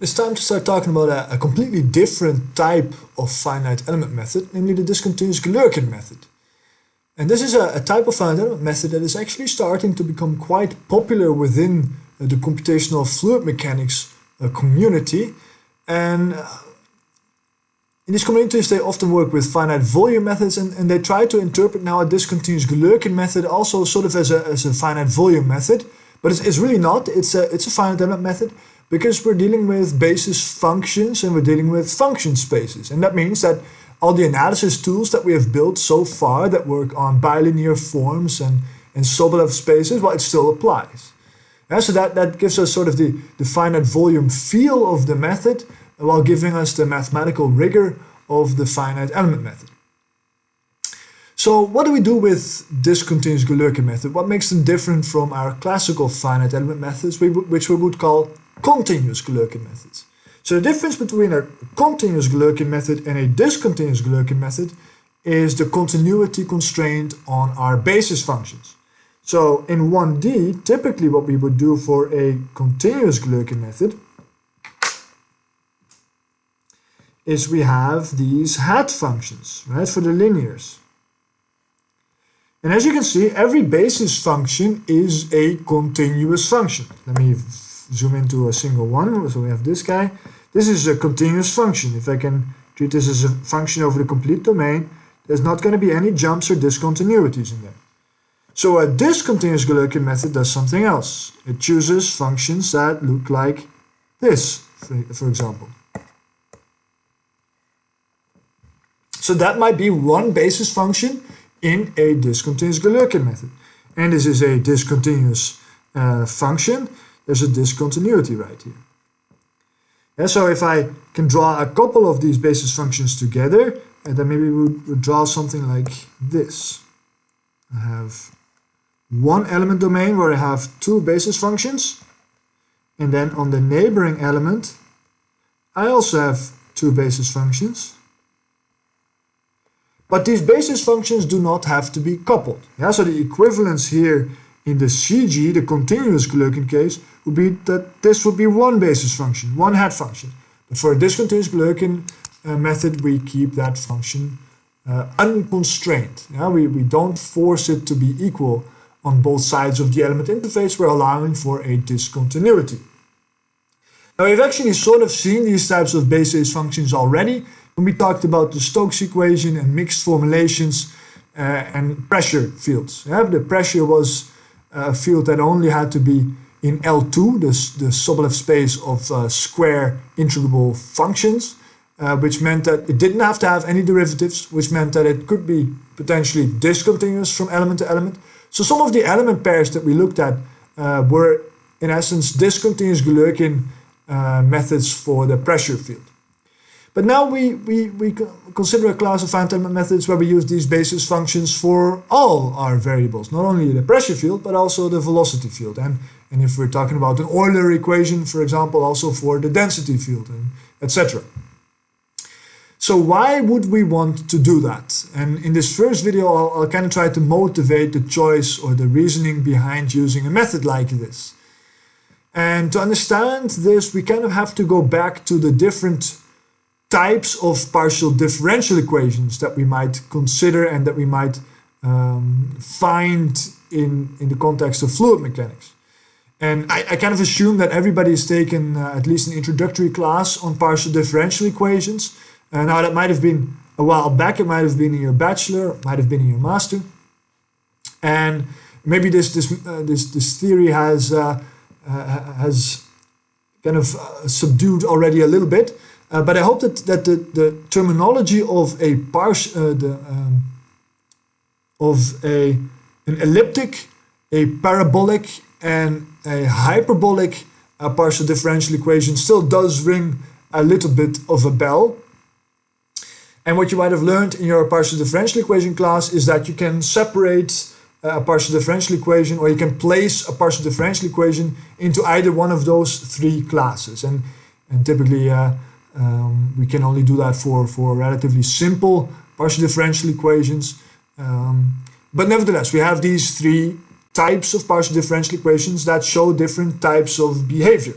It's time to start talking about a completely different type of finite element method, namely the discontinuous Galerkin method. And this is a type of finite element method that is actually starting to become quite popular within the computational fluid mechanics community. And in these communities, they often work with finite volume methods, and they try to interpret now a discontinuous Galerkin method also sort of as a finite volume method. But it's really not. It's a finite element method because we're dealing with basis functions and we're dealing with function spaces. And that means that all the analysis tools that we have built so far that work on bilinear forms and Sobolev spaces, well, it still applies. Yeah, so that gives us sort of the finite volume feel of the method while giving us the mathematical rigor of the finite element method. So what do we do with discontinuous Galerkin method? What makes them different from our classical finite element methods, which we would call continuous Galerkin methods? So the difference between a continuous Galerkin method and a discontinuous Galerkin method is the continuity constraint on our basis functions. So in 1D, typically what we would do for a continuous Galerkin method is we have these hat functions, right, for the linears. And as you can see, every basis function is a continuous function. Let me zoom into a single one. So we have this guy. This is a continuous function. If I can treat this as a function over the complete domain, there's not going to be any jumps or discontinuities in there. So a discontinuous Galerkin method does something else. It chooses functions that look like this, for example. So that might be one basis function in a discontinuous Galerkin method. And this is a discontinuous function. There's a discontinuity right here. Yeah, so if I can draw a couple of these basis functions together, and then maybe we'll draw something like this. I have one element domain where I have two basis functions, and then on the neighboring element I also have two basis functions. But these basis functions do not have to be coupled. Yeah, so the equivalence here in the CG, the continuous Galerkin case, would be that this would be one basis function, one hat function. But for a discontinuous Galerkin method, we keep that function unconstrained. Yeah, we don't force it to be equal on both sides of the element interface. We're allowing for a discontinuity. Now we've actually sort of seen these types of basis functions already when we talked about the Stokes equation and mixed formulations and pressure fields. Yeah, the pressure was a field that only had to be in L2, the Sobolev space of square integrable functions, which meant that it didn't have to have any derivatives, which meant that it could be potentially discontinuous from element to element. So some of the element pairs that we looked at were in essence discontinuous Galerkin methods for the pressure field. But now we consider a class of finite element methods where we use these basis functions for all our variables, not only the pressure field, but also the velocity field. And if we're talking about an Euler equation, for example, also for the density field, and etc. So why would we want to do that? And in this first video, I'll kind of try to motivate the choice or the reasoning behind using a method like this. And to understand this, we kind of have to go back to the different types of partial differential equations that we might consider and that we might find in the context of fluid mechanics. And I kind of assume that everybody has taken at least an introductory class on partial differential equations. Now that might have been a while back, it might have been in your bachelor, it might have been in your master. And maybe this theory has kind of subdued already a little bit. But I hope that the terminology of an elliptic, a parabolic, and a hyperbolic partial differential equation still does ring a little bit of a bell. And what you might have learned in your partial differential equation class is that you can separate a partial differential equation, or you can place a partial differential equation into either one of those three classes. And typically we can only do that for relatively simple partial differential equations. But nevertheless, we have these three types of partial differential equations that show different types of behavior.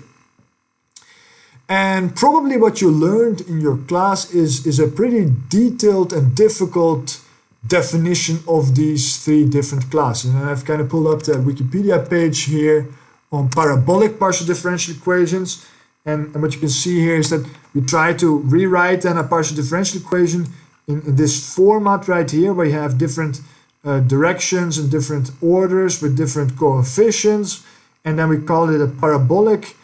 And probably what you learned in your class is a pretty detailed and difficult definition of these three different classes. And I've kind of pulled up the Wikipedia page here on parabolic partial differential equations. And what you can see here is that we try to rewrite then a partial differential equation in this format right here, where you have different directions and different orders with different coefficients. And then we call it a parabolic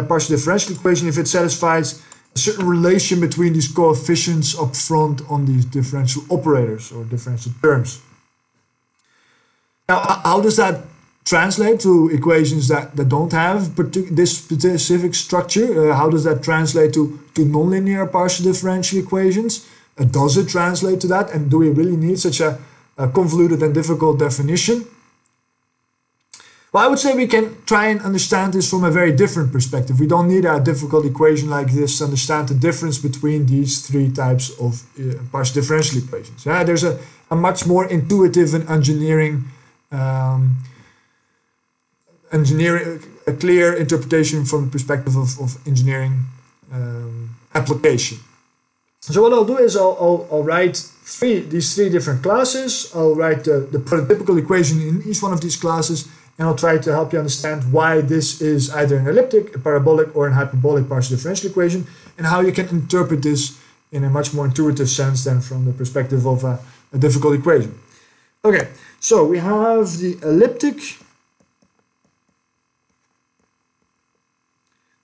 partial differential equation if it satisfies a certain relation between these coefficients up front on these differential operators or differential terms. Now, how does that translate to equations that don't have this specific structure? How does that translate to nonlinear partial differential equations? Does it translate to that? And do we really need such a convoluted and difficult definition? Well, I would say we can try and understand this from a very different perspective. We don't need a difficult equation like this to understand the difference between these three types of partial differential equations. There's a much more intuitive and a clear interpretation from the perspective of engineering application. So what I'll do is I'll write these three different classes. I'll write the prototypical equation in each one of these classes, and I'll try to help you understand why this is either an elliptic, a parabolic, or an hyperbolic partial differential equation, and how you can interpret this in a much more intuitive sense than from the perspective of a difficult equation. Okay, so we have the elliptic,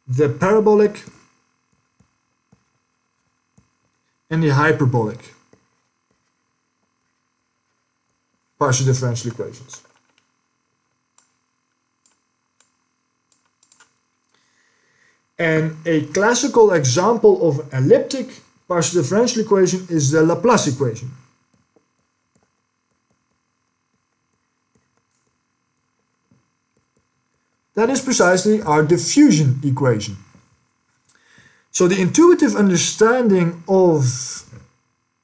the parabolic, and the hyperbolic partial differential equations. And a classical example of elliptic partial differential equation is the Laplace equation. That is precisely our diffusion equation. So the intuitive understanding of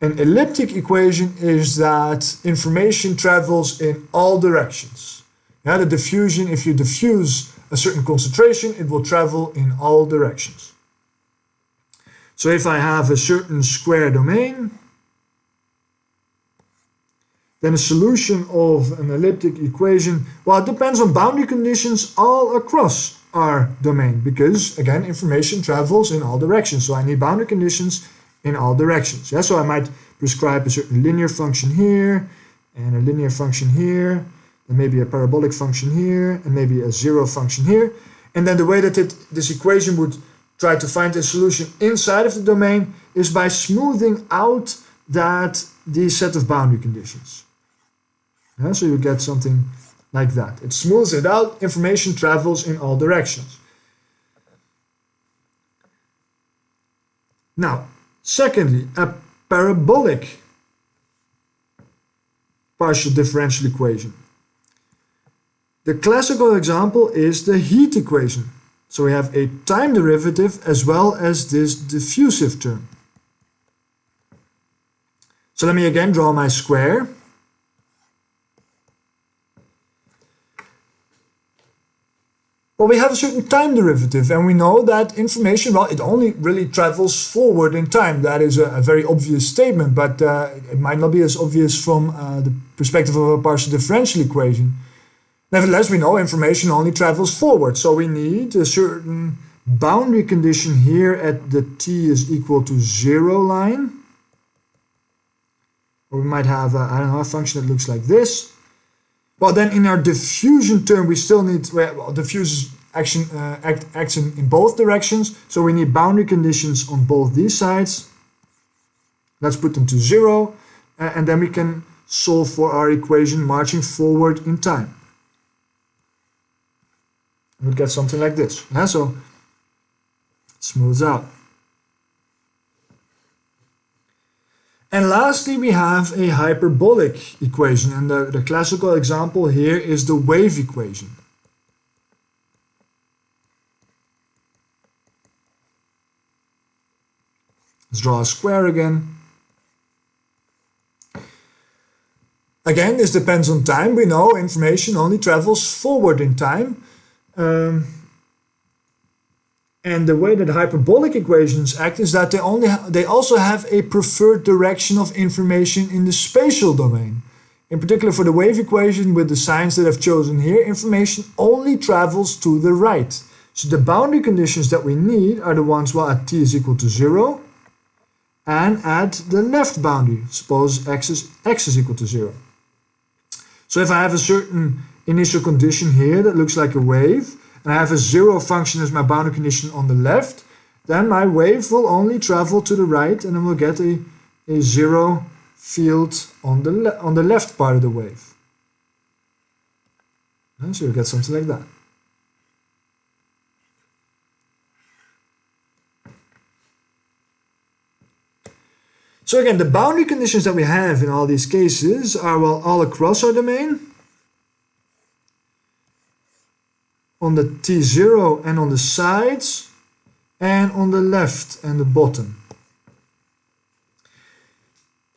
an elliptic equation is that information travels in all directions. The diffusion, if you diffuse a certain concentration, it will travel in all directions. So if I have a certain square domain, then a solution of an elliptic equation, well, it depends on boundary conditions all across our domain, because again, information travels in all directions. So I need boundary conditions in all directions. So I might prescribe a certain linear function here, and a linear function here, and maybe a parabolic function here, and maybe a zero function here. And then the way that this equation would try to find a solution inside of the domain is by smoothing out these set of boundary conditions. So you get something like that. It smooths it out, information travels in all directions. Now, secondly, a parabolic partial differential equation. The classical example is the heat equation. So we have a time derivative as well as this diffusive term. So let me again draw my square. Well, we have a certain time derivative, and we know that information, well, it only really travels forward in time. That is a very obvious statement, but it might not be as obvious from the perspective of a partial differential equation. Nevertheless, we know information only travels forward, so we need a certain boundary condition here at the t is equal to 0 line. Or we might have, a function that looks like this. Well, then in our diffusion term, we still need, diffuse action acts in both directions, so we need boundary conditions on both these sides. Let's put them to 0, and then we can solve for our equation marching forward in time. We'll get something like this. So it smooths out. And lastly, we have a hyperbolic equation, and the classical example here is the wave equation. Let's draw a square again. Again, this depends on time. We know information only travels forward in time. And the way that hyperbolic equations act is that they also have a preferred direction of information in the spatial domain. In particular, for the wave equation with the signs that I've chosen here, information only travels to the right. So the boundary conditions that we need are the ones, well, at t is equal to 0 and at the left boundary. Suppose x is equal to 0. So if I have a certain initial condition here that looks like a wave, and I have a 0 function as my boundary condition on the left, then my wave will only travel to the right, and then we'll get a 0 field on the left part of the wave. And so you get something like that. So again, the boundary conditions that we have in all these cases are, well, all across our domain, on the T0 and on the sides, and on the left and the bottom.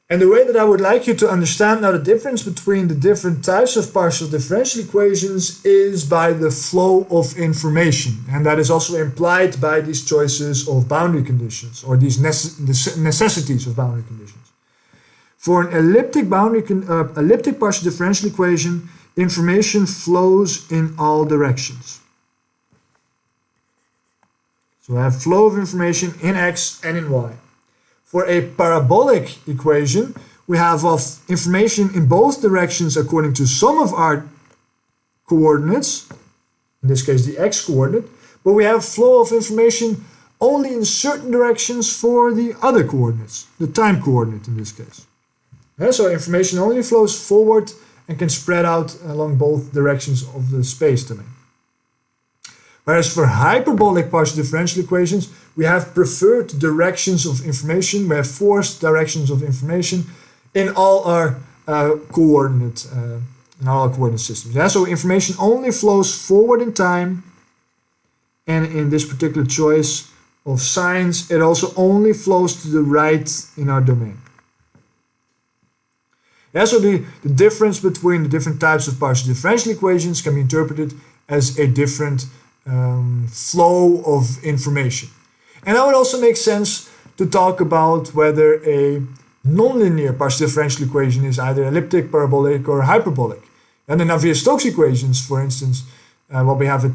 And the way that I would like you to understand now the difference between the different types of partial differential equations is by the flow of information. And that is also implied by these choices of boundary conditions, or these necessities of boundary conditions. For an elliptic partial differential equation, information flows in all directions. So I have flow of information in x and in y. For a parabolic equation, we have information in both directions according to some of our coordinates, in this case the x coordinate, but we have flow of information only in certain directions for the other coordinates, the time coordinate in this case. So information only flows forward and can spread out along both directions of the space domain. Whereas for hyperbolic partial differential equations, we have preferred directions of information, we have forced directions of information in all our coordinate systems. Yeah? So information only flows forward in time, and in this particular choice of signs, it also only flows to the right in our domain. Yeah, so the difference between the different types of partial differential equations can be interpreted as a different flow of information. And that would also make sense to talk about whether a nonlinear partial differential equation is either elliptic, parabolic, or hyperbolic. And in Navier-Stokes equations, for instance, we have a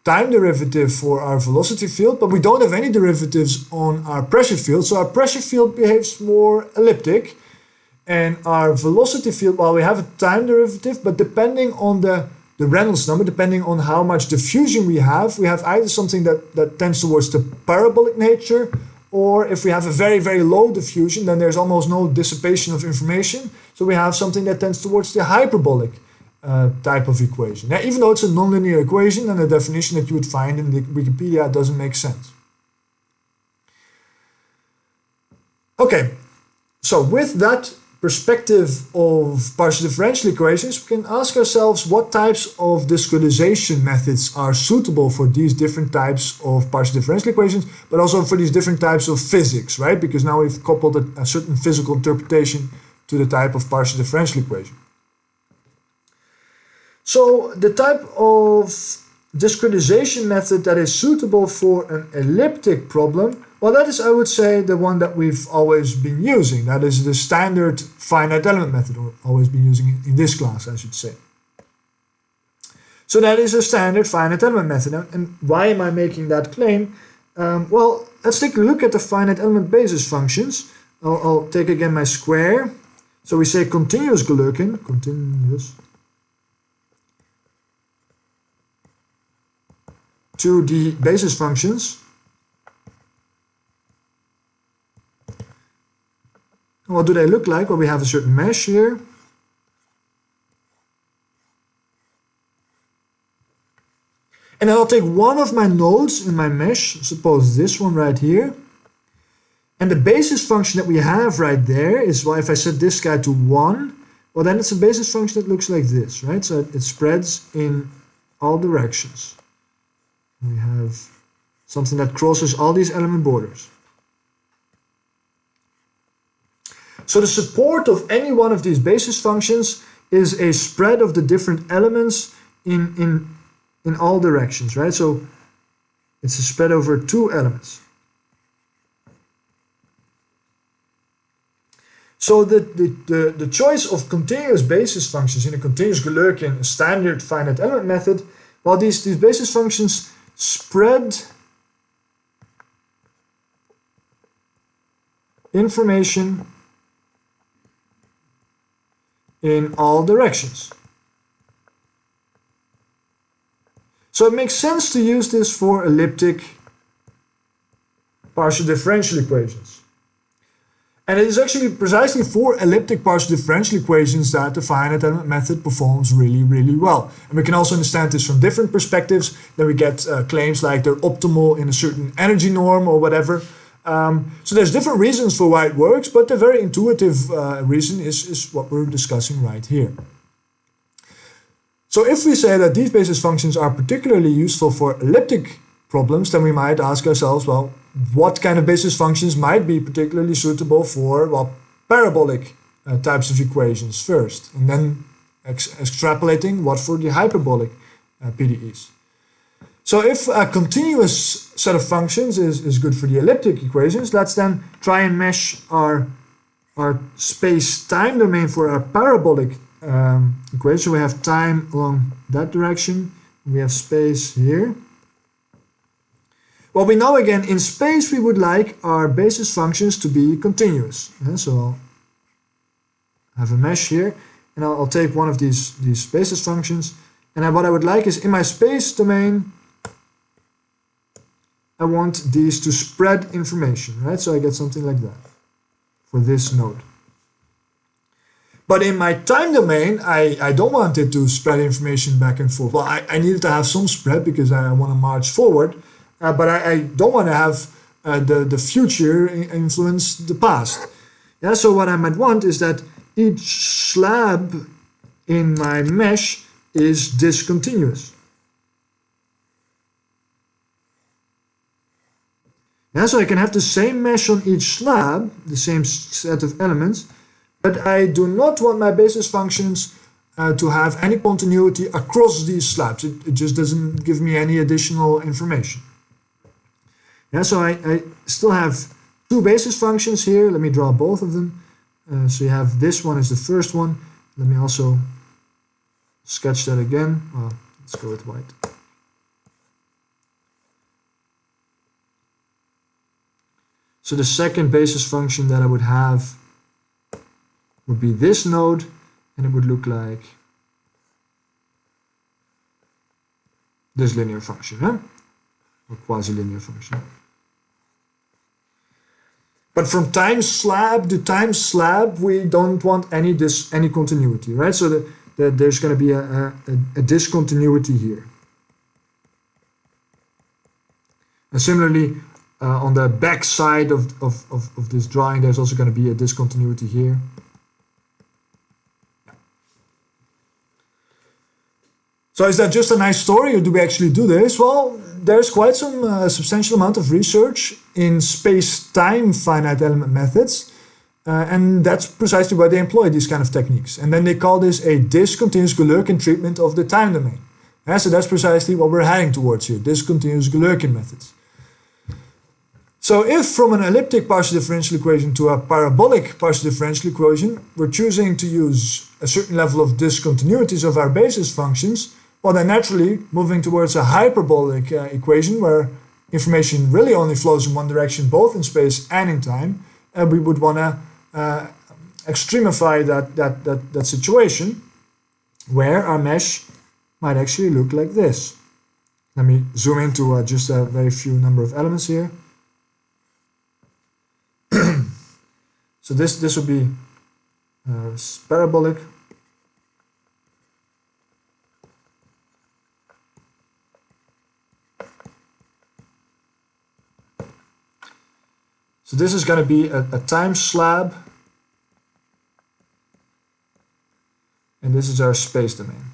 time derivative for our velocity field, but we don't have any derivatives on our pressure field, so our pressure field behaves more elliptic. And our velocity field, well, we have a time derivative, but depending on the Reynolds number, depending on how much diffusion we have either something that tends towards the parabolic nature, or if we have a very, very low diffusion, then there's almost no dissipation of information. So we have something that tends towards the hyperbolic type of equation. Now, even though it's a nonlinear equation, then the definition that you would find in the Wikipedia doesn't make sense. Okay, so with that perspective of partial differential equations, we can ask ourselves what types of discretization methods are suitable for these different types of partial differential equations, but also for these different types of physics, right? Because now we've coupled a certain physical interpretation to the type of partial differential equation. So the type of discretization method that is suitable for an elliptic problem, well, that is, I would say, the one that we've always been using. That is the standard finite element method, or always been using in this class, I should say. So that is a standard finite element method. And why am I making that claim? Well, let's take a look at the finite element basis functions. I'll take again my square. So we say continuous Galerkin, continuous, to the basis functions. What do they look like? Well, we have a certain mesh here. And I'll take one of my nodes in my mesh, suppose this one right here. And the basis function that we have right there is, well, if I set this guy to 1, well, then it's a basis function that looks like this, right? So it spreads in all directions. We have something that crosses all these element borders. So the support of any one of these basis functions is a spread of the different elements in all directions, right? So It's a spread over two elements. So the choice of continuous basis functions in a continuous Galerkin, a standard finite element method, well, these basis functions spread information in all directions. So it makes sense to use this for elliptic partial differential equations. And it is actually precisely for elliptic partial differential equations that the finite element method performs really, really well. And we can also understand this from different perspectives. Then we get claims like they're optimal in a certain energy norm or whatever. So there's different reasons for why it works, but the very intuitive reason is what we're discussing right here. So if we say that these basis functions are particularly useful for elliptic problems, then we might ask ourselves, well, what kind of basis functions might be particularly suitable for, well, parabolic types of equations first, and then extrapolating what for the hyperbolic PDEs. So if a continuous set of functions is good for the elliptic equations, let's then try and mesh our space-time domain for our parabolic equation. So we have time along that direction, we have space here. Well, we know again, in space we would like our basis functions to be continuous. So I'll have a mesh here, and I'll take one of these basis functions, and what I would like is in my space domain, I want these to spread information, right? So I get something like that for this node. But in my time domain, I don't want it to spread information back and forth. Well, I need it to have some spread because I want to march forward. But I don't want to have the future influence the past. Yeah, so what I might want is that each slab in my mesh is discontinuous. Yeah, so I can have the same mesh on each slab, the same set of elements, but I do not want my basis functions to have any continuity across these slabs. It just doesn't give me any additional information. Yeah, so I still have two basis functions here. Let me draw both of them. So you have this one is the first one. Let me also sketch that again. Well, let's go with white. So the second basis function that I would have would be this node, and it would look like this linear function, huh? Or quasi-linear function. But from time slab to time slab, we don't want any continuity, right? So there's going to be a discontinuity here. And similarly, on the back side of this drawing, there's also going to be a discontinuity here. So is that just a nice story, or do we actually do this? Well, there's quite some substantial amount of research in space-time finite element methods, and that's precisely why they employ these kind of techniques. And then they call this a discontinuous Galerkin treatment of the time domain. Yeah, so that's precisely what we're heading towards here, discontinuous Galerkin methods. So if from an elliptic partial differential equation to a parabolic partial differential equation, we're choosing to use a certain level of discontinuities of our basis functions, well, then naturally moving towards a hyperbolic equation where information really only flows in one direction, both in space and in time, we would want to extremify that situation where our mesh might actually look like this. Let me zoom into just a very few number of elements here. So this would be parabolic. So this is going to be a time slab, and this is our space domain.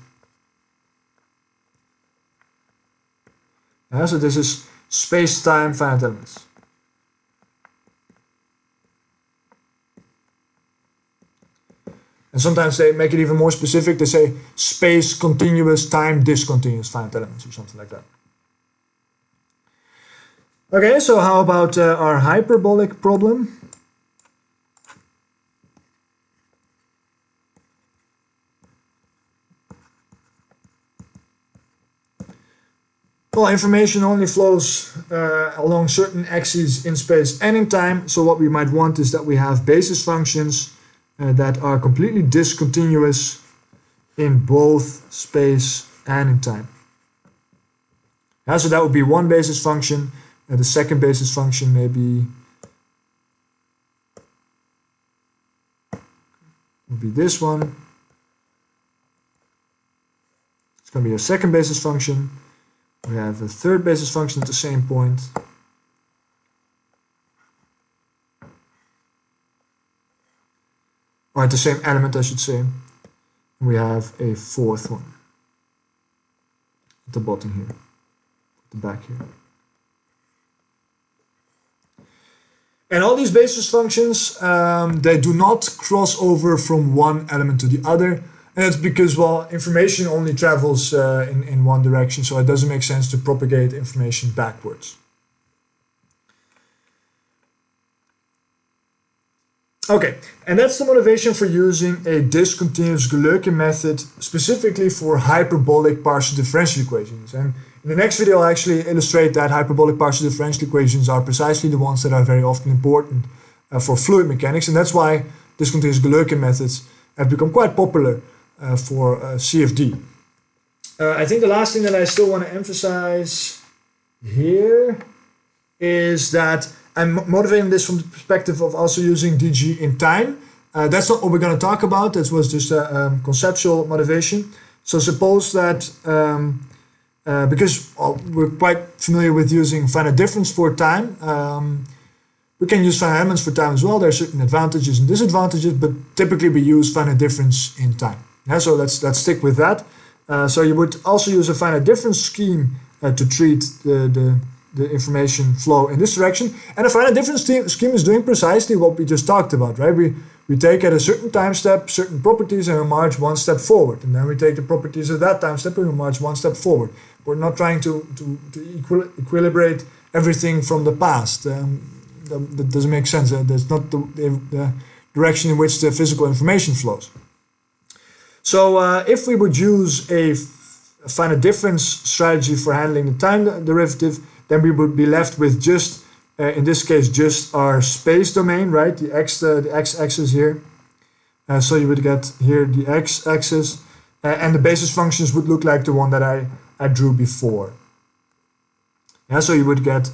So this is space-time finite elements. And sometimes they make it even more specific. They say space continuous time discontinuous finite elements or something like that. Okay, so how about our hyperbolic problem? Well, information only flows along certain axes in space and in time. So what we might want is that we have basis functions that are completely discontinuous in both space and in time. So that would be one basis function. The second basis function maybe would be this one. It's going to be a second basis function. We have a third basis function at the same point. Or at the same element, I should say. And we have a fourth one at the bottom here, at the back here. And all these basis functions, they do not cross over from one element to the other. And that's because, well, information only travels in one direction, so it doesn't make sense to propagate information backwards. Okay, and that's the motivation for using a discontinuous Galerkin method specifically for hyperbolic partial differential equations. And in the next video, I'll actually illustrate that hyperbolic partial differential equations are precisely the ones that are very often important for fluid mechanics, and that's why discontinuous Galerkin methods have become quite popular for CFD. I think the last thing that I still want to emphasize here is that I'm motivating this from the perspective of also using DG in time. That's not what we're going to talk about. That was just a conceptual motivation. So suppose that, because we're quite familiar with using finite difference for time, we can use finite elements for time as well. There are certain advantages and disadvantages, but typically we use finite difference in time. Yeah, so let's stick with that. So you would also use a finite difference scheme to treat the information flow in this direction. And a finite difference scheme is doing precisely what we just talked about, right? We take at a certain time step certain properties and we march one step forward. And then we take the properties of that time step and we march one step forward. We're not trying to equilibrate everything from the past. That doesn't make sense. That's not the direction in which the physical information flows. So if we would use a finite difference strategy for handling the time derivative, then we would be left with just, in this case, just our space domain, right? The x-axis here. So you would get here the x-axis, and the basis functions would look like the one that I drew before. Yeah, so you would get,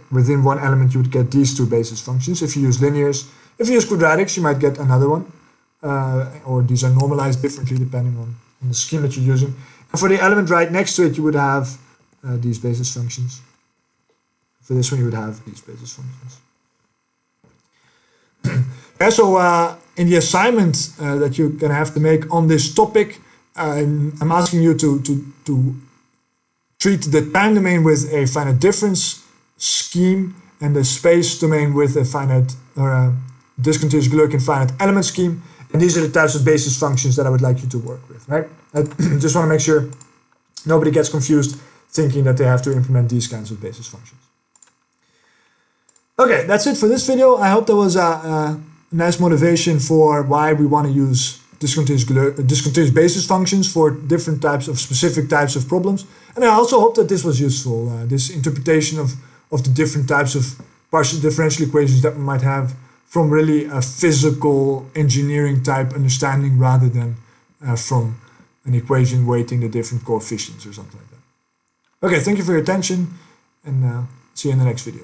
within one element, you would get these two basis functions. If you use linears, if you use quadratics, you might get another one. Or these are normalized differently depending on the scheme that you're using. And for the element right next to it, you would have these basis functions. For this one, you would have these basis functions. Yeah, so in the assignment that you're going to have to make on this topic, I'm asking you to treat the time domain with a finite difference scheme and the space domain with a finite or a discontinuous Galerkin finite element scheme. And these are the types of basis functions that I would like you to work with, right? I just want to make sure nobody gets confused thinking that they have to implement these kinds of basis functions. Okay, that's it for this video. I hope that was a nice motivation for why we want to use discontinuous basis functions for different types of specific types of problems. And I also hope that this was useful, this interpretation of the different types of partial differential equations that we might have from really a physical engineering type understanding rather than from an equation weighting the different coefficients or something like that. Okay, thank you for your attention and see you in the next video.